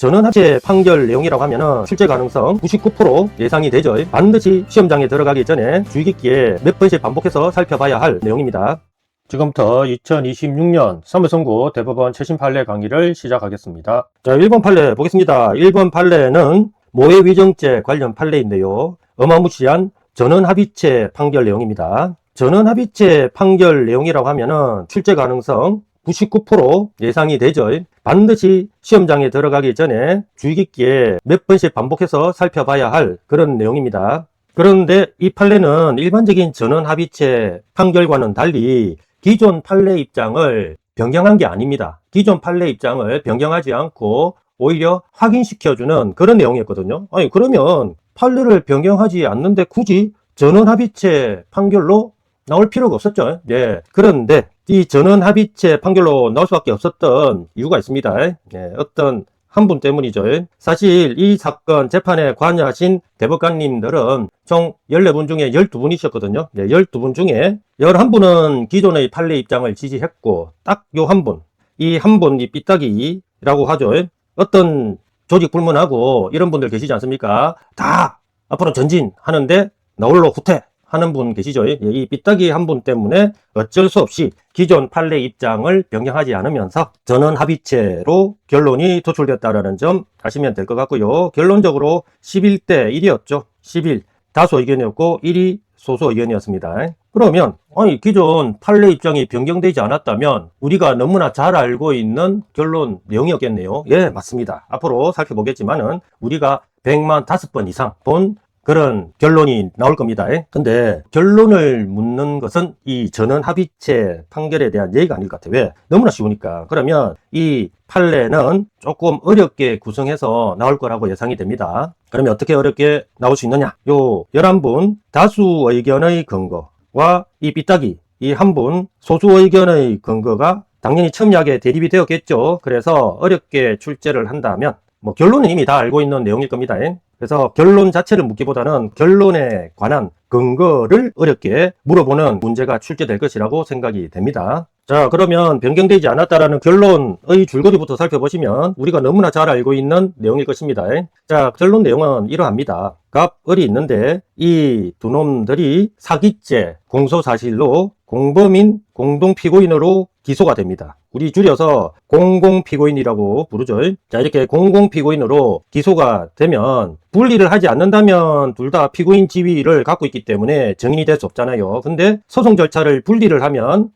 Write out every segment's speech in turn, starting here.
전원합체 판결 내용이라고 하면은 출제 가능성 99% 예상이 되죠. 반드시 시험장에 들어가기 전에 주의 깊게 몇 번씩 반복해서 살펴봐야 할 내용입니다. 지금부터 2026년 사무선고 대법원 최신 판례 강의를 시작하겠습니다. 자, 1번 판례 보겠습니다. 1번 판례는 모해위정죄 관련 판례인데요. 어마무시한 전원합의체 판결 내용입니다. 전원합의체 판결 내용이라고 하면은 출제 가능성 99% 예상이 되죠. 반드시 시험장에 들어가기 전에 주의 깊게 몇 번씩 반복해서 살펴봐야 할 그런 내용입니다. 그런데 이 판례는 일반적인 전원합의체 판결과는 달리 기존 판례 입장을 변경한 게 아닙니다. 기존 판례 입장을 변경하지 않고 오히려 확인시켜주는 그런 내용이었거든요. 아니, 그러면 판례를 변경하지 않는데 굳이 전원합의체 판결로 나올 필요가 없었죠. 네. 그런데 이 전원합의체 판결로 나올 수밖에 없었던 이유가 있습니다. 네. 어떤 한 분 때문이죠. 사실 이 사건 재판에 관여하신 대법관님들은 총 14분 중에 12분이셨거든요. 네, 12분 중에 11분은 기존의 판례 입장을 지지했고 딱 요 한 분, 이 한 분, 이 삐딱이라고 하죠. 어떤 조직 불문하고 이런 분들 계시지 않습니까? 다 앞으로 전진하는데 나홀로 후퇴 하는 분 계시죠? 이 삐딱이 한 분 때문에 어쩔 수 없이 기존 판례 입장을 변경하지 않으면서 전원합의체로 결론이 도출됐다는 점 아시면 될 것 같고요. 결론적으로 11대 1이었죠. 11 다수 의견이었고 1이 소수 의견이었습니다. 그러면 기존 판례 입장이 변경되지 않았다면 우리가 너무나 잘 알고 있는 결론 내용이었겠네요. 예, 맞습니다. 앞으로 살펴보겠지만은 우리가 100만 5번 이상 본 그런 결론이 나올 겁니다. 근데 결론을 묻는 것은 이 전원합의체 판결에 대한 예의가 아닐 것 같아요. 왜? 너무나 쉬우니까. 그러면 이 판례는 조금 어렵게 구성해서 나올 거라고 예상이 됩니다. 그러면 어떻게 어렵게 나올 수 있느냐? 요 11분 다수 의견의 근거와 이 삐딱이 이 한 분 소수 의견의 근거가 당연히 첨예하게 대립이 되었겠죠. 그래서 어렵게 출제를 한다면 결론은 이미 다 알고 있는 내용일 겁니다. 그래서 결론 자체를 묻기보다는 결론에 관한 근거를 어렵게 물어보는 문제가 출제될 것이라고 생각이 됩니다. 자, 그러면 변경되지 않았다라는 결론의 줄거리부터 살펴보시면 우리가 너무나 잘 알고 있는 내용일 것입니다. 자, 결론 내용은 이러합니다. 갑을이 있는데 이 두 놈들이 사기죄 공소사실로 공범인 공동피고인으로 기소가 됩니다. 우리 줄여서 공공피고인이라고 부르죠. 자, 이렇게 공공피고인으로 기소가 되면 분리를 하지 않는다면 둘 다 피고인 지위를 갖고 있기 때문에 증인이 될 수 없잖아요. 근데 소송 절차를 분리를 하면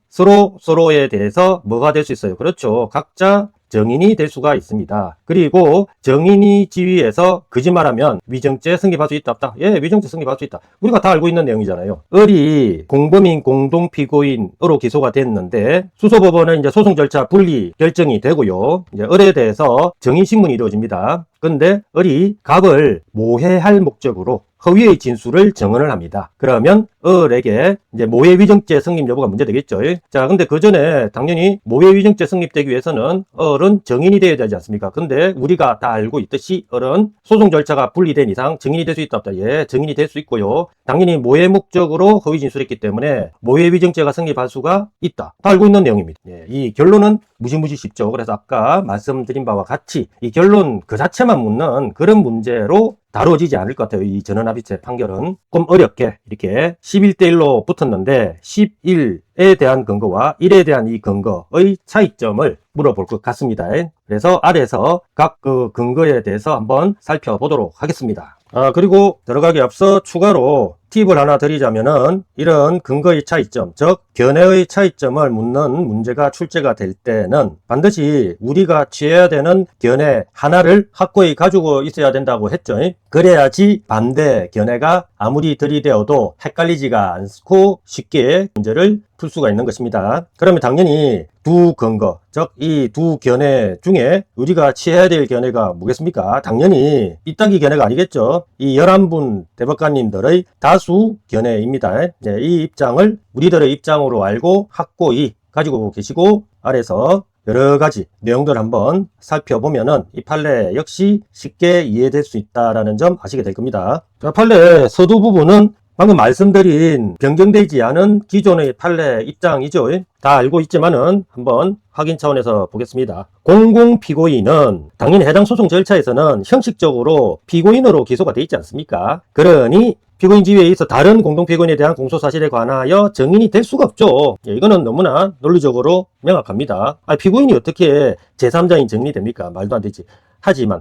서로에 대해서 뭐가 될 수 있어요? 그렇죠. 각자 정인이 될 수가 있습니다. 그리고 정인이 지위에서 거짓말하면 위정죄 성립할 수 있다 없다? 예, 위정죄 성립할 수 있다. 우리가 다 알고 있는 내용이잖아요. 을이 공범인 공동피고인으로 기소가 됐는데 수소법원은 이제 소송 절차 분리 결정이 되고요. 이제 을에 대해서 정인 신문이 이루어집니다. 근데 을이 갑을 모해할 목적으로 허위의 진술을 정언을 합니다. 그러면 을에게 이제 모해위정죄 성립 여부가 문제되겠죠. 자, 근데 그 전에 당연히 모해위정죄 성립되기 위해서는 을은 정인이 되어야 되지 않습니까? 근데 우리가 다 알고 있듯이 을은 소송 절차가 분리된 이상 정인이 될 수 있다 없다? 예, 정인이 될 수 있고요. 당연히 모해 목적으로 허위 진술했기 때문에 모해위정죄가 성립할 수가 있다. 다 알고 있는 내용입니다. 예, 이 결론은 무지무지 쉽죠. 그래서 아까 말씀드린 바와 같이 이 결론 그 자체만 묻는 그런 문제로 다뤄지지 않을 것 같아요. 이 전원합의체 판결은 좀 어렵게 이렇게 11대 1로 붙었는데 11에 대한 근거와 1에 대한 이 근거의 차이점을 물어볼 것 같습니다. 그래서 아래서 각 그 근거에 대해서 한번 살펴보도록 하겠습니다. 그리고 들어가기 앞서 추가로 팁을 하나 드리자면은 이런 근거의 차이점, 즉 견해의 차이점을 묻는 문제가 출제가 될 때는 반드시 우리가 취해야 되는 견해 하나를 확고히 가지고 있어야 된다고 했죠. 그래야지 반대 견해가 아무리 들이대어도 헷갈리지가 않고 쉽게 문제를 풀 수가 있는 것입니다. 그러면 당연히 두 근거, 즉 이 두 견해 중에 우리가 취해야 될 견해가 뭐겠습니까? 당연히 삐딱이 견해가 아니겠죠. 이 11분 대법관님들의 다수 견해입니다. 이 입장을 우리들의 입장으로 알고 확고히 가지고 계시고 아래서 여러 가지 내용들 한번 살펴보면은 이 판례 역시 쉽게 이해될 수 있다라는 점 아시게 될 겁니다. 자, 판례 서두 부분은 방금 말씀드린 변경되지 않은 기존의 판례 입장이죠. 다 알고 있지만은 한번 확인 차원에서 보겠습니다. 공공피고인은 당연히 해당 소송 절차에서는 형식적으로 피고인으로 기소가 되어 있지 않습니까? 그러니 피고인 지위에 있어 다른 공동피고인에 대한 공소사실에 관하여 증인이 될 수가 없죠. 이거는 너무나 논리적으로 명확합니다. 피고인이 어떻게 제3자인 증인이 됩니까? 말도 안 되지. 하지만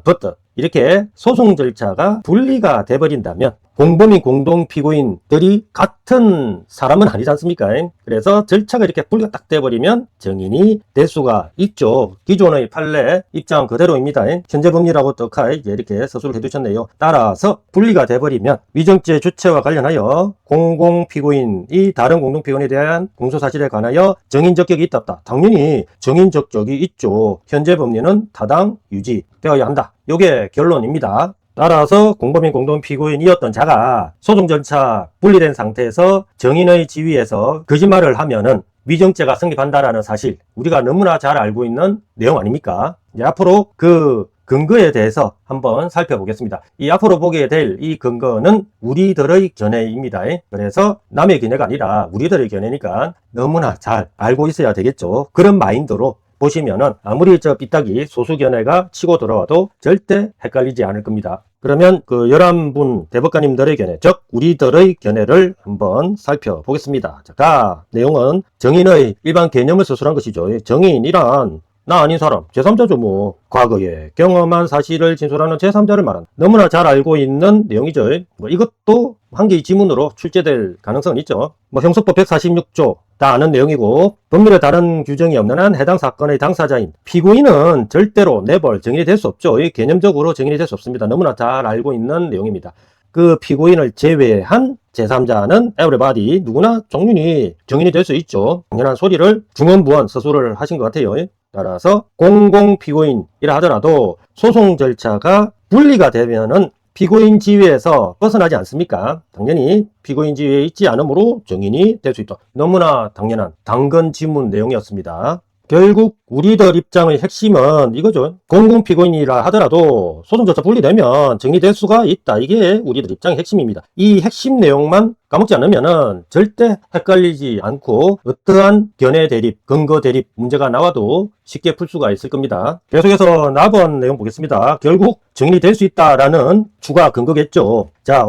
이렇게 소송 절차가 분리가 돼버린다면 공범인 공동피고인들이 같은 사람은 아니지 않습니까? 그래서 절차가 이렇게 분리가 딱 돼버리면 증인이 될 수가 있죠. 기존의 판례 입장 그대로입니다. 현재 법리라고 떡하이 이렇게 서술을 해두셨네요. 따라서 분리가 돼버리면 위정죄 주체와 관련하여 공공피고인이 다른 공동피고인에 대한 공소사실에 관하여 증인적격이 있다 없다. 당연히 증인적격이 있죠. 현재 법리는 타당 유지되어야 한다. 요게 결론입니다. 따라서 공범인 공동피고인이었던 자가 소송 절차 분리된 상태에서 증인의 지위에서 거짓말을 하면은 위정죄가 성립한다라는 사실, 우리가 너무나 잘 알고 있는 내용 아닙니까? 이제 앞으로 그 근거에 대해서 한번 살펴보겠습니다. 이 앞으로 보게 될 이 근거는 우리들의 견해입니다. 그래서 남의 견해가 아니라 우리들의 견해니까 너무나 잘 알고 있어야 되겠죠. 그런 마인드로 보시면은 아무리 삐딱이 소수견해가 치고 들어와도 절대 헷갈리지 않을 겁니다. 그러면 그 11분 대법관님들의 견해, 즉 우리들의 견해를 한번 살펴보겠습니다. 자, 내용은 정인의 일반 개념을 서술한 것이죠. 정인이란 나 아닌 사람, 제3자죠 뭐. 과거에 경험한 사실을 진술하는 제3자를 말한다. 너무나 잘 알고 있는 내용이죠. 이것도 한 개의 지문으로 출제될 가능성은 있죠. 형소법 146조 다 아는 내용이고 법률에 다른 규정이 없는 한 해당 사건의 당사자인 피고인은 절대로 never 증인이 될 수 없죠. 개념적으로 증인이 될 수 없습니다. 너무나 잘 알고 있는 내용입니다. 그 피고인을 제외한 제3자는 everybody, 누구나 정윤이 증인이 될 수 있죠. 당연한 소리를 중언부언 서술을 하신 것 같아요. 따라서 공공피고인이라 하더라도 소송 절차가 분리가 되면은 피고인 지위에서 벗어나지 않습니까? 당연히 피고인 지위에 있지 않으므로 증인이 될 수 있다. 너무나 당연한 당근 지문 내용이었습니다. 결국 우리들 입장의 핵심은 이거죠. 공공피고인이라 하더라도 소송 절차 분리되면 증인이 될 수가 있다. 이게 우리들 입장의 핵심입니다. 이 핵심 내용만 까먹지 않으면은 절대 헷갈리지 않고 어떠한 견해 대립, 근거 대립 문제가 나와도 쉽게 풀 수가 있을 겁니다. 계속해서 나번 내용 보겠습니다. 결국 증인이 될 수 있다라는 추가 근거겠죠. 자,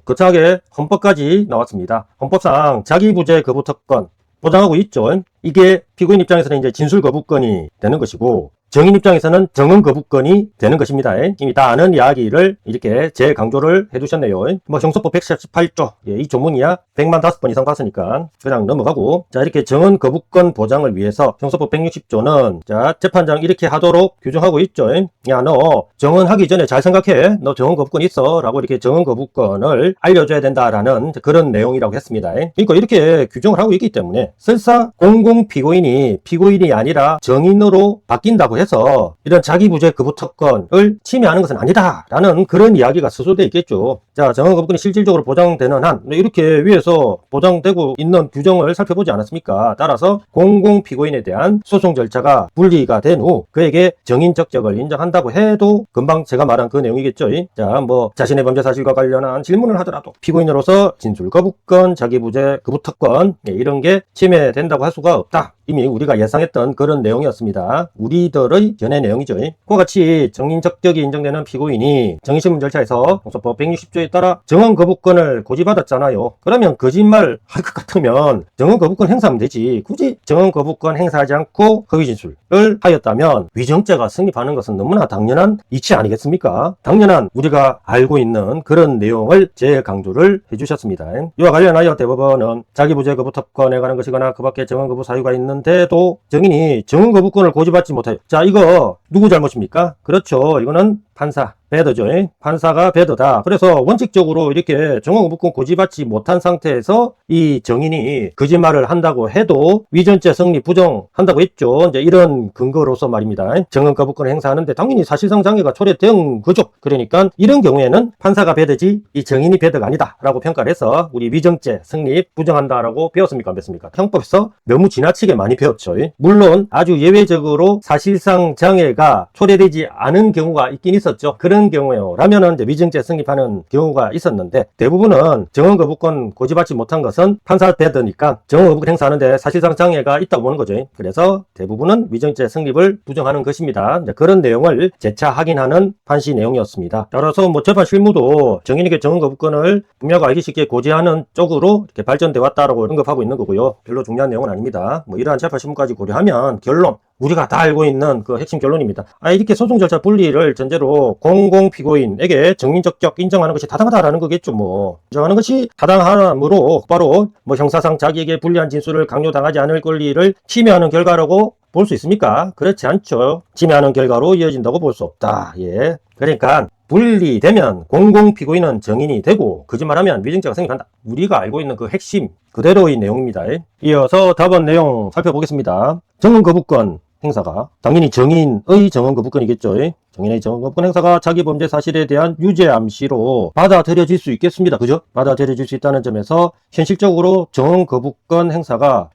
거창하게 헌법까지 나왔습니다. 헌법상 자기부재 거부 특권 보장하고 있죠. 이게 피고인 입장에서는 이제 진술 거부권이 되는 것이고 증인 입장에서는 증언 거부권이 되는 것입니다. 이미 다 아는 이야기를 이렇게 재강조를 해두셨네요. 형소법 148조 이 조문이야 100만 5번 이상 봤으니까 그냥 넘어가고, 자, 이렇게 증언 거부권 보장을 위해서 형소법 160조는 자, 재판장 이렇게 하도록 규정하고 있죠. 야, 너 증언하기 전에 잘 생각해. 너 증언 거부권 있어 라고 이렇게 증언 거부권을 알려줘야 된다라는 그런 내용이라고 했습니다. 그러니까 이렇게 규정을 하고 있기 때문에 설사 공공피고인이 피고인이 아니라 증인으로 바뀐다고 해서 이런 자기부재 거부 특권을 침해하는 것은 아니다라는 그런 이야기가 서술되어 있겠죠. 자, 증언 거부권이 실질적으로 보장되는 한 이렇게 위에서 보장되고 있는 규정을 살펴보지 않았습니까? 따라서 공공피고인에 대한 소송 절차가 분리가 된 후 그에게 증인 적격을 인정한다고 해도 금방 제가 말한 그 내용이겠죠. 자, 자신의 범죄 사실과 관련한 질문을 하더라도 피고인으로서 진술 거부권, 자기부재 거부 특권 이런 게 침해된다고 할 수가 없다. 이미 우리가 예상했던 그런 내용이었습니다. 우리들의 견해 내용이죠. 그와 같이 증인 적격이 인정되는 피고인이 증인신문 절차에서 형소법 160조에 따라 증언 거부권을 고지받았잖아요. 그러면 거짓말 할 것 같으면 증언 거부권 행사하면 되지. 굳이 증언 거부권 행사하지 않고 허위 진술을 하였다면 위정죄가 성립하는 것은 너무나 당연한 이치 아니겠습니까? 당연한 우리가 알고 있는 그런 내용을 재강조를 해주셨습니다. 이와 관련하여 대법원은 자기부재 거부 특권에 관한 것이거나 그 밖에 증언 거부 사유가 있는데도 증인이 증언 거부권을 고지받지 못해요. 자, 이거 누구 잘못입니까? 그렇죠. 이거는 판사, 배더죠. 판사가 배더다. 그래서 원칙적으로 이렇게 증언 거부권 고지받지 못한 상태에서 이 증인이 거짓말을 한다고 해도 위전죄 성립 부정한다고 했죠. 이제 이런 근거로서 말입니다. 증언 거부권을 행사하는데 당연히 사실상 장애가 초래된 거죠. 그러니까 이런 경우에는 판사가 배더지 이 증인이 배더가 아니다라고 평가를 해서 우리 위정죄 성립 부정한다라고 배웠습니까? 안 배웠습니까? 형법에서 너무 지나치게 많이 배웠죠. 물론 아주 예외적으로 사실상 장애가 초래되지 않은 경우가 있긴 있었죠. 있었죠. 그런 경우라면은 이제 위증죄 성립하는 경우가 있었는데, 대부분은 정언거부권 고지받지 못한 것은 판사 대드니까 정언거부권 행사하는데 사실상 장애가 있다고 보는 거죠. 그래서 대부분은 위증죄 성립을 부정하는 것입니다. 이제 그런 내용을 재차 확인하는 판시 내용이었습니다. 따라서 재판 실무도 정인에게 정언거부권을 분명하고 알기 쉽게 고지하는 쪽으로 이렇게 발전돼 왔다라고 언급하고 있는 거고요. 별로 중요한 내용은 아닙니다. 이러한 재판 실무까지 고려하면 결론, 우리가 다 알고 있는 그 핵심 결론입니다. 이렇게 소송 절차 분리를 전제로 공공 피고인에게 정인적격 인정하는 것이 타당하다라는 거겠죠. 인정하는 것이 타당함으로 바로 형사상 자기에게 불리한 진술을 강요당하지 않을 권리를 침해하는 결과라고 볼 수 있습니까? 그렇지 않죠. 침해하는 결과로 이어진다고 볼 수 없다. 예. 그러니까 분리되면 공공 피고인은 정인이 되고, 거짓말하면 위증죄가 성립한다. 우리가 알고 있는 그 핵심 그대로의 내용입니다. 이어서 답안 내용 살펴보겠습니다. 정언거부권 행사가 당연히 정인의 정언거부권이겠죠. 정인의 정언거부권 행사가 자기 범죄 사실에 대한 유죄 암시로 받아들여질 수 있겠습니다. 그죠? 받아들여질 수 있다는 점에서 현실적으로 정언거부권 행사가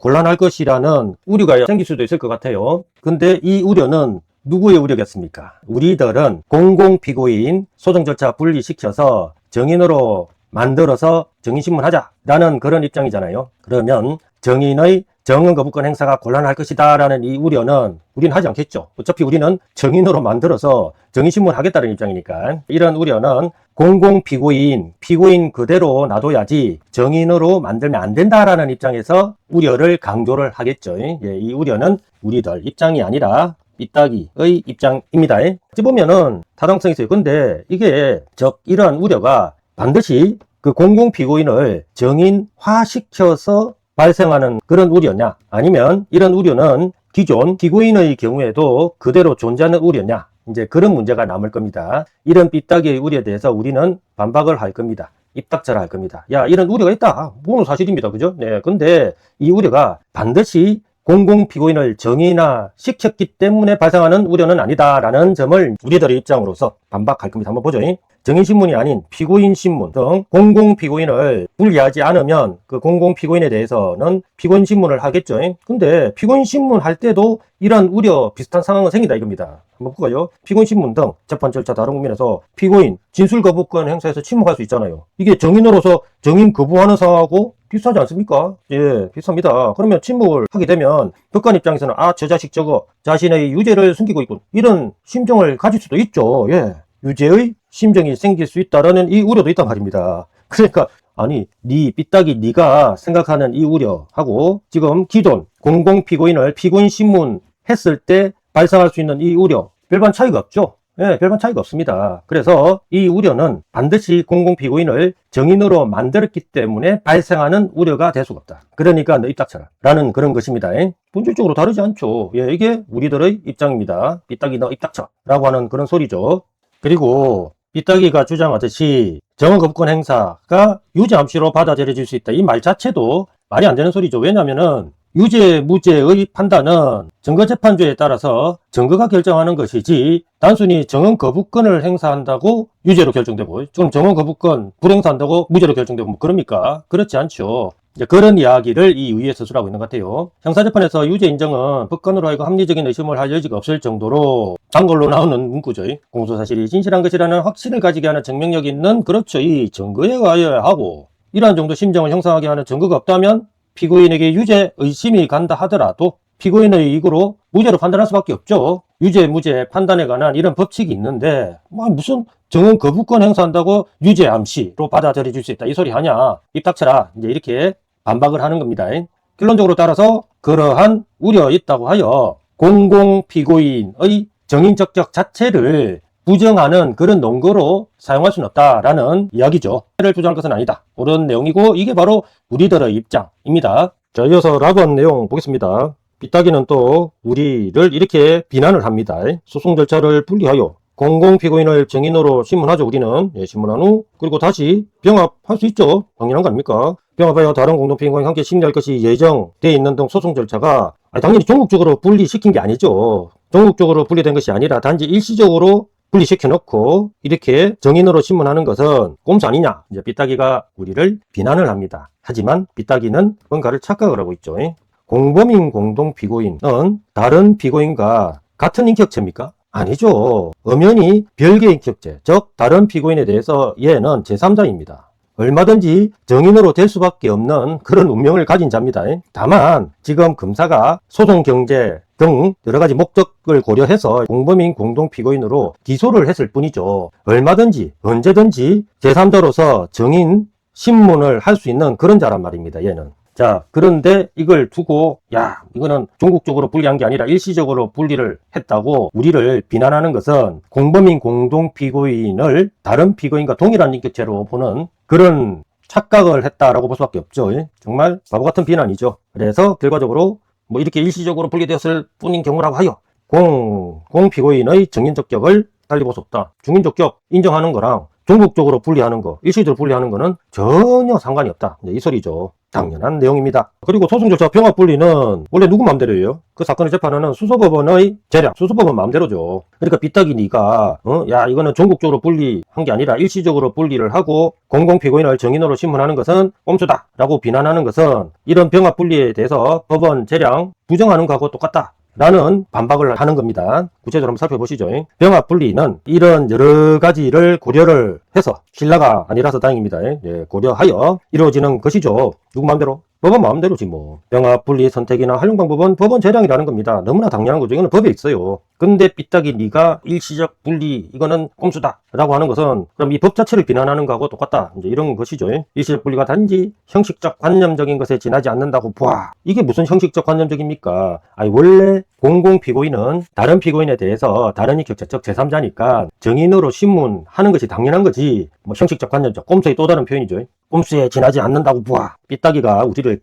곤란할 것이라는 우려가 생길 수도 있을 것 같아요. 근데 이 우려는 누구의 우려겠습니까? 우리들은 공공피고인 소송 절차 분리시켜서 정인으로 만들어서 정인신문하자라는 그런 입장이잖아요. 그러면 정인의 정언거부권 행사가 곤란할 것이다 라는 이 우려는 우리는 하지 않겠죠. 어차피 우리는 정인으로 만들어서 정인신문하겠다는 입장이니까. 이런 우려는 공공피고인, 피고인 그대로 놔둬야지 정인으로 만들면 안 된다라는 입장에서 우려를 강조를 하겠죠. 이 우려는 우리들 입장이 아니라 삐딱이의 입장입니다. 어찌 보면은 타당성이 있어요. 근데 이게 이러한 우려가 반드시 그 공공피고인을 정인화시켜서 발생하는 그런 우려냐, 아니면 이런 우려는 기존 피고인의 경우에도 그대로 존재하는 우려냐, 이제 그런 문제가 남을 겁니다. 이런 삐딱이의 우려에 대해서 우리는 반박을 할 겁니다. 입닥쳐라 할 겁니다. 이런 우려가 있다. 그건 사실입니다. 그죠? 네. 근데 이 우려가 반드시 공공피고인을 정인화 시켰기 때문에 발생하는 우려는 아니다라는 점을 우리들의 입장으로서 반박할 겁니다. 한번 보죠. 정인신문이 아닌 피고인신문 등 공공피고인을 분리하지 않으면 그 공공피고인에 대해서는 피고인신문을 하겠죠. 근데 피고인신문 할 때도 이런 우려 비슷한 상황은 생긴다 이겁니다. 한번 볼까요? 피고인신문 등 재판 절차 다른 국면에서 피고인 진술거부권 행사에서 침묵할 수 있잖아요. 이게 정인으로서 정인 거부하는 상황하고 비슷하지 않습니까? 예, 비슷합니다. 그러면 침묵을 하게 되면 법관 입장에서는 저 자식 저거 자신의 유죄를 숨기고 있군, 이런 심정을 가질 수도 있죠. 예, 유죄의 심정이 생길 수 있다라는 이 우려도 있단 말입니다. 그러니까 네 삐딱이 네가 생각하는 이 우려하고 지금 기존 공공피고인을 피고인신문 했을 때 발생할 수 있는 이 우려 별반 차이가 없죠. 예, 별반 차이가 없습니다. 그래서 이 우려는 반드시 공공피고인을 정인으로 만들었기 때문에 발생하는 우려가 될 수가 없다. 그러니까 너 입 닥쳐라 라는 그런 것입니다. 본질적으로 다르지 않죠. 예, 이게 우리들의 입장입니다. 삐딱이 너 입 닥쳐 라고 하는 그런 소리죠. 그리고 삐딱이가 주장하듯이 정언거부권 행사가 유죄 암시로 받아들여질 수 있다, 이 말 자체도 말이 안 되는 소리죠. 왜냐면은 유죄, 무죄의 판단은 증거재판조에 따라서 증거가 결정하는 것이지 단순히 정언거부권을 행사한다고 유죄로 결정되고 지금 정언거부권 불행사한다고 무죄로 결정되고 그럽니까? 그렇지 않죠. 이제 그런 이야기를 이 의회 서술하고 있는 것 같아요. 형사재판에서 유죄 인정은 법관으로 하여금 합리적인 의심을 할 여지가 없을 정도로 단골로 나오는 문구죠. 공소사실이 진실한 것이라는 확신을 가지게 하는 증명력이 있는, 그렇죠, 이 증거에 의해야 하고, 이러한 정도 심정을 형성하게 하는 증거가 없다면 피고인에게 유죄 의심이 간다 하더라도 피고인의 이익으로 무죄로 판단할 수밖에 없죠. 유죄, 무죄 판단에 관한 이런 법칙이 있는데 무슨 정언거부권 행사한다고 유죄 암시로 받아들여질 수 있다 이 소리 하냐, 입 닥쳐라, 이제 이렇게 반박을 하는 겁니다. 결론적으로 따라서 그러한 우려 있다고 하여 공공피고인의 정인적격 자체를 부정하는 그런 논거로 사용할 수는 없다라는 이야기죠. 를 주장할 것은 아니다, 그런 내용이고, 이게 바로 우리들의 입장입니다. 자, 이어서 라건 내용 보겠습니다. 삐딱이는 또 우리를 이렇게 비난을 합니다. 소송 절차를 분리하여 공공피고인을 정인으로 신문하죠. 우리는 신문한 후 그리고 다시 병합할 수 있죠. 당연한 거 아닙니까? 병합하여 다른 공동피고인과 함께 심리할 것이 예정되어 있는 등 소송 절차가 당연히 종국적으로 분리시킨 게 아니죠. 종국적으로 분리된 것이 아니라 단지 일시적으로 분리시켜놓고 이렇게 정인으로 신문하는 것은 꼼수 아니냐, 이제 삐딱이가 우리를 비난을 합니다. 하지만 삐딱이는 뭔가를 착각을 하고 있죠. 공범인 공동피고인은 다른 피고인과 같은 인격체입니까? 아니죠. 엄연히 별개의 인격죄, 즉 다른 피고인에 대해서 얘는 제3자입니다. 얼마든지 정인으로 될 수밖에 없는 그런 운명을 가진 자입니다. 다만 지금 검사가 소송 경제 등 여러 가지 목적을 고려해서 공범인 공동 피고인으로 기소를 했을 뿐이죠. 얼마든지 언제든지 제3자로서 정인 신문을 할 수 있는 그런 자란 말입니다. 얘는. 자, 그런데 이걸 두고 야, 이거는 종국적으로 분리한 게 아니라 일시적으로 분리를 했다고 우리를 비난하는 것은 공범인 공동 피고인을 다른 피고인과 동일한 인격죄로 보는 그런 착각을 했다라고 볼 수밖에 없죠. 정말 바보 같은 비난이죠. 그래서 결과적으로 뭐 이렇게 일시적으로 분리되었을 뿐인 경우라고 하여 공 피고인의 정인적격을 달리 볼 수 없다. 중인적격 인정하는 거랑 종국적으로 분리하는 거, 일시적으로 분리하는 거는 전혀 상관이 없다. 이 소리죠. 당연한 내용입니다. 그리고 소송 절차 병합 분리는 원래 누구 마음대로예요? 그 사건을 재판하는 수소법원의 재량, 수소법원 마음대로죠. 그러니까 삐딱이 니가 야 이거는 전국적으로 분리한 게 아니라 일시적으로 분리를 하고 공공피고인을 정인으로 신문하는 것은 꼼수다 라고 비난하는 것은 이런 병합 분리에 대해서 법원 재량 부정하는 거하고 똑같다 라는 반박을 하는 겁니다. 구체적으로 한번 살펴보시죠. 병합 분리는 이런 여러 가지를 고려를 해서 신라가 아니라서 다행입니다. 예, 고려하여 이루어지는 것이죠. 누구 마음대로? 법원 마음대로지 뭐. 병합 분리 선택이나 활용 방법은 법원 재량이라는 겁니다. 너무나 당연한 거죠. 이거는 법에 있어요. 근데 삐딱이 네가 일시적 분리 이거는 꼼수다 라고 하는 것은 그럼 이 법 자체를 비난하는 거하고 똑같다 이제 이런 것이죠. 일시적 분리가 단지 형식적 관념적인 것에 지나지 않는다고 봐. 이게 무슨 형식적 관념적입니까? 아니 원래 공공 피고인은 다른 피고인에 대해서 다른 인격죄 즉 제3자니까 정인으로 신문하는 것이 당연한 거지 뭐 형식적 관념적 꼼수의 또 다른 표현이죠. 꼼수에 지나지 않는다고 봐. 삐딱이가 우리를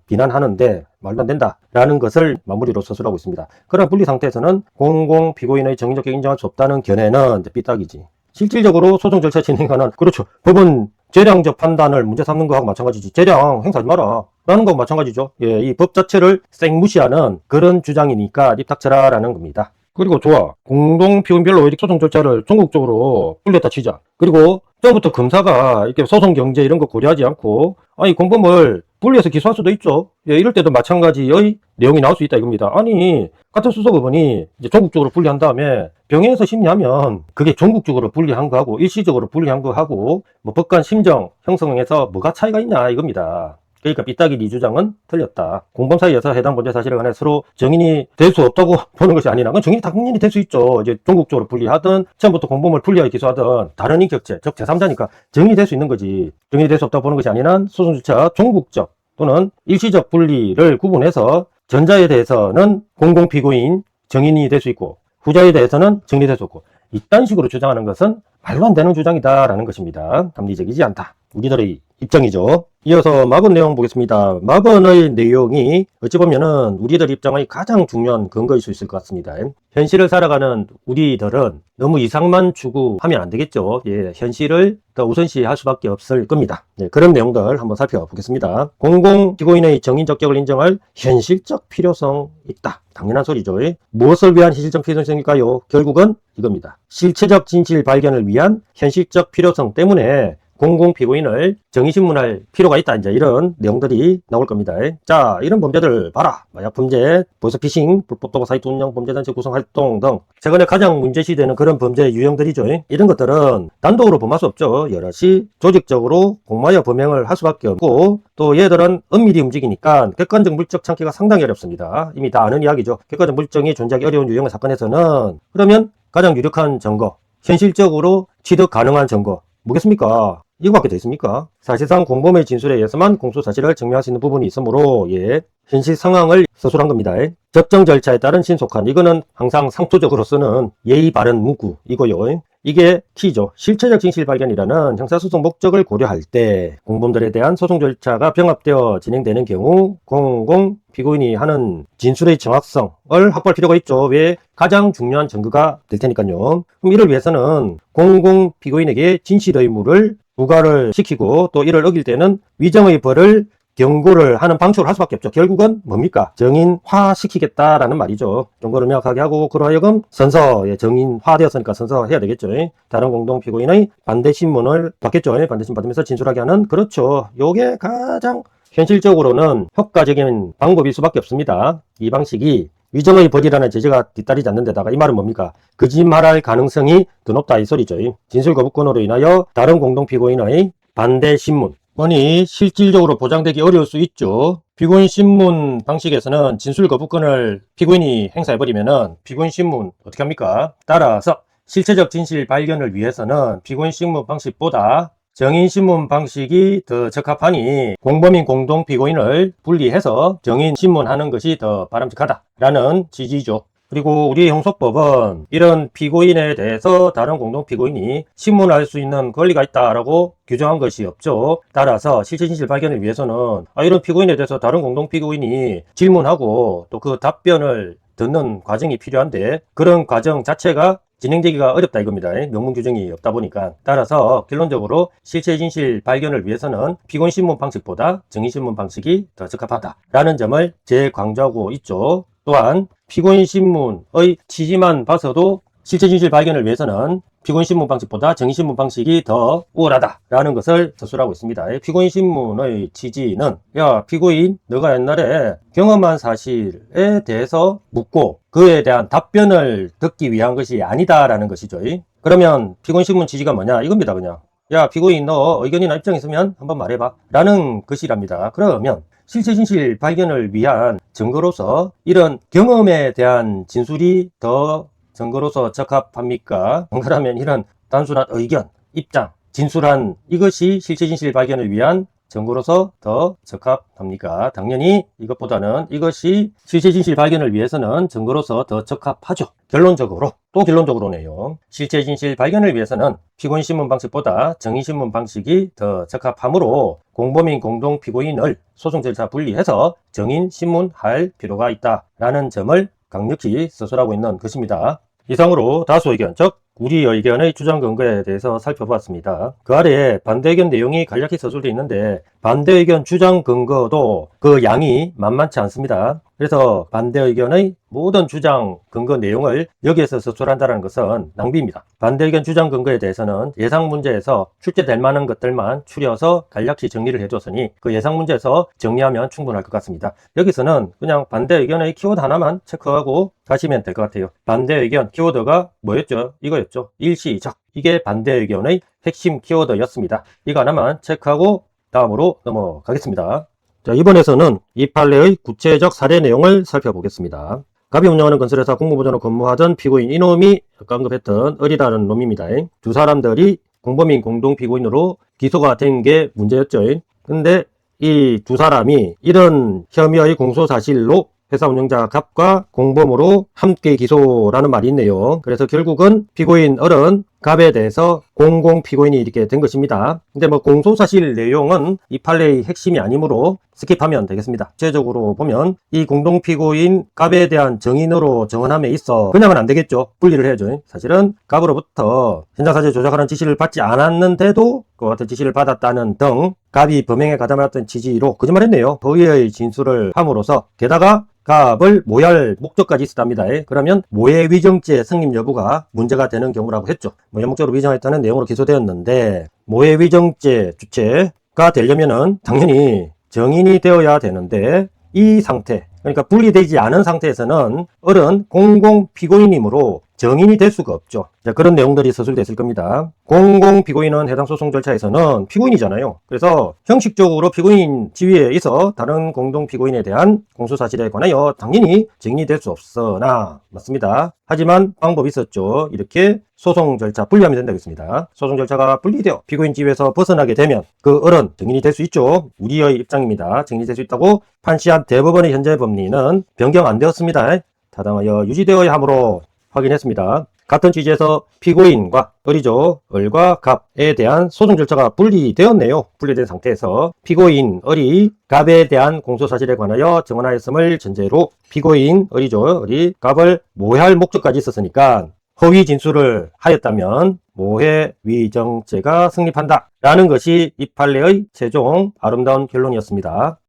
비난하는데 말도 안 된다 라는 것을 마무리로 서술하고 있습니다. 그러나 분리 상태에서는 공공 피고인의 정인적격 인정할 수 없다는 견해는 삐딱이지. 실질적으로 소송 절차 진행하는 그렇죠. 법은 재량적 판단을 문제 삼는 거하고 마찬가지지. 재량 행사하지 마라 라는 거하고 마찬가지죠. 예, 이 법 자체를 쌩무시하는 그런 주장이니까 입 닥쳐라 라는 겁니다. 그리고 좋아. 공동 피고인별로 이렇게 소송 절차를 전국적으로 불렸다 치자. 그리고 처음부터 검사가 이렇게 소송 경제 이런 거 고려하지 않고 아니 공범을 분리해서 기소할 수도 있죠. 예, 이럴 때도 마찬가지의 내용이 나올 수 있다 이겁니다. 아니 같은 수소법원이 이제 전국적으로 분리한 다음에 병행해서 심리하면 그게 전국적으로 분리한 거하고 일시적으로 분리한 거하고 뭐 법관 심정 형성에서 뭐가 차이가 있냐 이겁니다. 그러니까 삐딱이 네 주장은 틀렸다. 공범 사이에서 해당 범죄 사실에 관해 서로 정인이 될 수 없다고 보는 것이 아니라 그건 정인이 당연히 될 수 있죠. 이제 전국적으로 분리하든 처음부터 공범을 분리하게 기소하든 다른 인격죄 즉 제3자니까 정인이 될 수 있는 거지. 정인이 될 수 없다고 보는 것이 아니라 소송 절차 전국적 또는 일시적 분리를 구분해서 전자에 대해서는 공공피고인 정인이 될 수 있고 후자에 대해서는 정인이 될 수 없고 이딴 식으로 주장하는 것은 말도 안 되는 주장이다라는 것입니다. 합리적이지 않다. 우리들의 입장이죠. 이어서 막은 내용 보겠습니다. 막은의 내용이 어찌 보면은 우리들 입장의 가장 중요한 근거일 수 있을 것 같습니다. 현실을 살아가는 우리들은 너무 이상만 추구하면 안 되겠죠. 예, 현실을 더 우선시할 수밖에 없을 겁니다. 네, 그런 내용들 한번 살펴보겠습니다. 공공피고인의 정인적격을 인정할 현실적 필요성 있다. 당연한 소리죠. 무엇을 위한 현실적 필요성일까요? 결국은 이겁니다. 실체적 진실 발견을 위한 현실적 필요성 때문에 공공피고인을 정의신문할 필요가 있다. 이제 이런 내용들이 나올 겁니다. 자, 이런 범죄들 봐라. 마약범죄, 보이스피싱, 불법 도박 사이트 운영, 범죄단체 구성활동 등 최근에 가장 문제시되는 그런 범죄 유형들이죠. 이런 것들은 단독으로 범할 수 없죠. 여럿이 조직적으로 공모하여 범행을 할 수밖에 없고 또 얘들은 은밀히 움직이니까 객관적 물적 찾기가 상당히 어렵습니다. 이미 다 아는 이야기죠. 객관적 물증이 존재하기 어려운 유형의 사건에서는 그러면 가장 유력한 증거, 현실적으로 취득 가능한 증거 뭐겠습니까? 이거밖에 더 있습니까? 사실상 공범의 진술에 의해서만 공소 사실을 증명할 수 있는 부분이 있으므로 예, 현실 상황을 서술한 겁니다. 적정 절차에 따른 신속한 이거는 항상 상투적으로 쓰는 예의 바른 문구 이거요. 이게 키죠. 실체적 진실 발견이라는 형사소송 목적을 고려할 때 공범들에 대한 소송 절차가 병합되어 진행되는 경우 공공 피고인이 하는 진술의 정확성을 확보할 필요가 있죠. 왜? 가장 중요한 증거가 될 테니까요. 그럼 이를 위해서는 공공 피고인에게 진실 의무를 부과를 시키고 또 이를 어길 때는 위정의 벌을 경고를 하는 방식으로 할 수밖에 없죠. 결국은 뭡니까? 정인화시키겠다라는 말이죠. 경고를 명확하게 하고 그러하여금 선서에 정인화되었으니까 선서해야 되겠죠. 다른 공동피고인의 반대신문을 받겠죠. 반대신문 받으면서 진술하게 하는 그렇죠. 요게 가장 현실적으로는 효과적인 방법일 수밖에 없습니다. 이 방식이 위정의 벌이라는 제재가 뒤따르지 않는 데다가 이 말은 뭡니까? 거짓말할 가능성이 더 높다 이 소리죠. 진술 거부권으로 인하여 다른 공동 피고인의 반대 신문. 뭐니 실질적으로 보장되기 어려울 수 있죠. 피고인 신문 방식에서는 진술 거부권을 피고인이 행사해버리면은 피고인 신문 어떻게 합니까? 따라서 실체적 진실 발견을 위해서는 피고인 신문 방식보다 정인 신문 방식이 더 적합하니 공범인 공동 피고인을 분리해서 정인 신문하는 것이 더 바람직하다라는 취지죠. 그리고 우리 형소법은 이런 피고인에 대해서 다른 공동 피고인이 신문할 수 있는 권리가 있다라고 규정한 것이 없죠. 따라서 실체 진실 발견을 위해서는 이런 피고인에 대해서 다른 공동 피고인이 질문하고 또 그 답변을 듣는 과정이 필요한데 그런 과정 자체가 진행되기가 어렵다 이겁니다. 명문 규정이 없다 보니까. 따라서 결론적으로 실체 진실 발견을 위해서는 피고인 신문 방식보다 정인 신문 방식이 더 적합하다라는 점을 재강조하고 있죠. 또한 피고인 신문의 취지만 봐서도 실체 진실 발견을 위해서는 피고인 신문 방식보다 정인 신문 방식이 더 우월하다라는 것을 서술하고 있습니다. 피고인 신문의 취지는 야 피고인 너가 옛날에 경험한 사실에 대해서 묻고 그에 대한 답변을 듣기 위한 것이 아니다라는 것이죠. 그러면 피고인 신문 취지가 뭐냐 이겁니다. 그냥 야 피고인 너 의견이나 입장 있으면 한번 말해봐 라는 것이랍니다. 그러면 실체 진실 발견을 위한 증거로서 이런 경험에 대한 진술이 더 증거로서 적합합니까? 그러면 이런 단순한 의견, 입장, 진술한 이것이 실체 진실 발견을 위한 증거로서 더 적합합니까? 당연히 이것보다는 이것이 실체 진실 발견을 위해서는 증거로서 더 적합하죠. 결론적으로 또 결론적으로네요. 실체 진실 발견을 위해서는 피고인 신문 방식보다 정인 신문 방식이 더 적합하므로 공범인 공동 피고인을 소송 절차 분리해서 정인 신문할 필요가 있다라는 점을 강력히 서술하고 있는 것입니다. 이상으로 다수 의견, 즉 우리 의견의 주장 근거에 대해서 살펴보았습니다. 그 아래에 반대 의견 내용이 간략히 서술되어 있는데 반대 의견 주장 근거도 그 양이 만만치 않습니다. 그래서 반대 의견의 모든 주장 근거 내용을 여기에서 서술한다는 것은 낭비입니다. 반대 의견 주장 근거에 대해서는 예상 문제에서 출제될 만한 것들만 추려서 간략히 정리를 해줬으니 그 예상 문제에서 정리하면 충분할 것 같습니다. 여기서는 그냥 반대 의견의 키워드 하나만 체크하고 가시면 될 것 같아요. 반대 의견 키워드가 뭐였죠? 이거였죠. 일시적. 이게 반대 의견의 핵심 키워드였습니다. 이거 하나만 체크하고 다음으로 넘어가겠습니다. 자, 이번에서는 이 판례의 구체적 사례 내용을 살펴보겠습니다. 갑이 운영하는 건설회사 공무부장으로 근무하던 피고인 이놈이 아까 언급했던 을이라는 놈입니다. 두 사람들이 공범인 공동 피고인으로 기소가 된 게 문제였죠. 근데 이 두 사람이 이런 혐의의 공소사실로 회사 운영자 갑과 공범으로 함께 기소라는 말이 있네요. 그래서 결국은 피고인 을은 갑에 대해서 공공 피고인이 이렇게 된 것입니다. 근데 뭐 공소사실 내용은 이 판례의 핵심이 아니므로 스킵하면 되겠습니다. 구체적으로 보면 이 공동 피고인 갑에 대한 정인으로 정언함에 있어 그냥은 안 되겠죠. 분리를 해야죠. 사실은 갑으로부터 현장사실 조작하는 지시를 받지 않았는데도 그 같은 지시를 받았다는 등 갑이 범행에 가담했던 취지로 거짓말했네요. 허위의 진술을 함으로써 게다가 갑을 모해할 목적까지 있었답니다. 그러면 모해 위정죄 성립 여부가 문제가 되는 경우라고 했죠. 모해목적으로 위정했다는 내용으로 기소되었는데 모해 위정죄 주체가 되려면은 당연히 정인이 되어야 되는데 이 상태, 그러니까 분리되지 않은 상태에서는 을은 공공 피고인이므로 정인이 될 수가 없죠. 자, 그런 내용들이 서술됐을 겁니다. 공공 피고인은 해당 소송 절차에서는 피고인이잖아요. 그래서 형식적으로 피고인 지위에 있어 다른 공동 피고인에 대한 공소사실에 관하여 당연히 정인이 될 수 없으나 맞습니다. 하지만 방법이 있었죠. 이렇게 소송 절차 분리하면 된다겠습니다. 소송 절차가 분리되어 피고인 지위에서 벗어나게 되면 그 을은 정인이 될 수 있죠. 우리의 입장입니다. 정인이 될 수 있다고 판시한 대법원의 현재 법리는 변경 안 되었습니다. 타당하여 유지되어야 하므로 확인했습니다. 같은 취지에서 피고인과 을이죠. 을과 갑에 대한 소송 절차가 분리되었네요. 분리된 상태에서 피고인 을이 갑에 대한 공소사실에 관하여 정언하였음을 전제로 피고인 을이죠. 을이 갑을 모해할 목적까지 있었으니까 허위 진술을 하였다면 모해 위정죄가 성립한다 라는 것이 이 판례의 최종 아름다운 결론이었습니다.